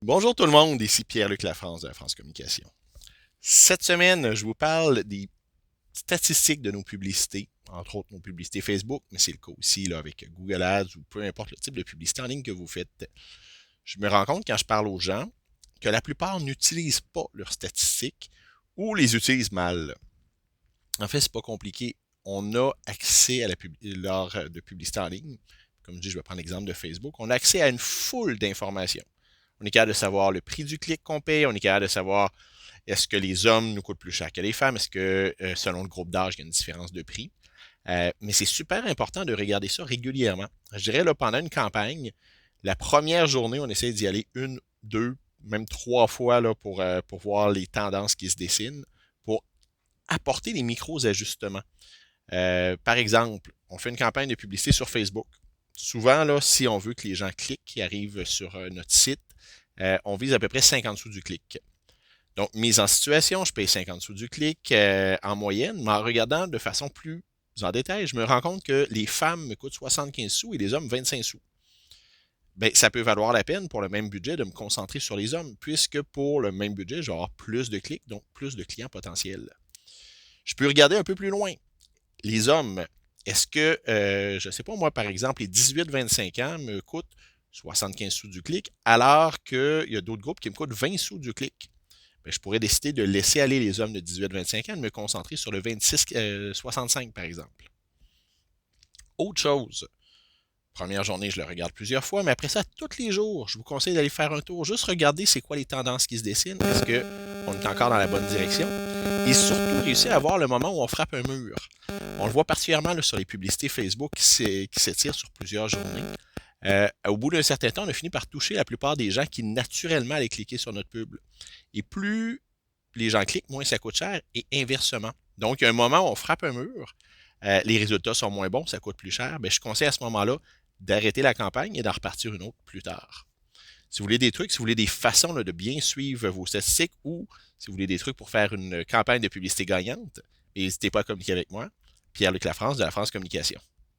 Bonjour tout le monde, ici Pierre-Luc Lafrance de la France Communication. Cette semaine, je vous parle des statistiques de nos publicités, entre autres nos publicités Facebook, mais c'est le cas aussi là, avec Google Ads ou peu importe le type de publicité en ligne que vous faites. Je me rends compte quand je parle aux gens que la plupart n'utilisent pas leurs statistiques ou les utilisent mal. En fait, c'est pas compliqué. On a accès à l'heure de publicité en ligne. Comme je dis, je vais prendre l'exemple de Facebook. On a accès à une foule d'informations. On est capable de savoir le prix du clic qu'on paye. On est capable de savoir est-ce que les hommes nous coûtent plus cher que les femmes. Est-ce que selon le groupe d'âge, il y a une différence de prix. Mais c'est super important de regarder ça régulièrement. Je dirais là, pendant une campagne, la première journée, on essaie d'y aller une, deux, même trois fois là, pour voir les tendances qui se dessinent, pour apporter des micros-ajustements. Par exemple, on fait une campagne de publicité sur Facebook. Souvent, là, si on veut que les gens cliquent, qui arrivent sur notre site, on vise à peu près 50 sous du clic. Donc, mise en situation, je paye 50 sous du clic en moyenne, mais en regardant de façon plus en détail, je me rends compte que les femmes me coûtent 75 sous et les hommes 25 sous. Ben, ça peut valoir la peine pour le même budget de me concentrer sur les hommes, puisque pour le même budget, je vais avoir plus de clics, donc plus de clients potentiels. Je peux regarder un peu plus loin. Les hommes, est-ce que, je ne sais pas, moi, par exemple, les 18-25 ans me coûtent 75 sous du clic, alors qu'il y a d'autres groupes qui me coûtent 20 sous du clic? Ben, je pourrais décider de laisser aller les hommes de 18-25 ans et de me concentrer sur le 26-65, par exemple. Autre chose, première journée, je le regarde plusieurs fois, mais après ça, tous les jours, je vous conseille d'aller faire un tour, juste regarder c'est quoi les tendances qui se dessinent, est-ce qu'on est encore dans la bonne direction, et surtout réussir à voir le moment où on frappe un mur. On le voit particulièrement là, sur les publicités Facebook qui s'étirent sur plusieurs journées. Au bout d'un certain temps, on a fini par toucher la plupart des gens qui naturellement allaient cliquer sur notre pub. Et plus les gens cliquent, moins ça coûte cher, et inversement. Donc, il y a un moment où on frappe un mur, les résultats sont moins bons, ça coûte plus cher. Ben, je conseille à ce moment-là d'arrêter la campagne et d'en repartir une autre plus tard. Si vous voulez des trucs, si vous voulez des façons là, de bien suivre vos statistiques ou si vous voulez des trucs pour faire une campagne de publicité gagnante, n'hésitez pas à communiquer avec moi. Pierre-Luc Lafrance de la France Communication.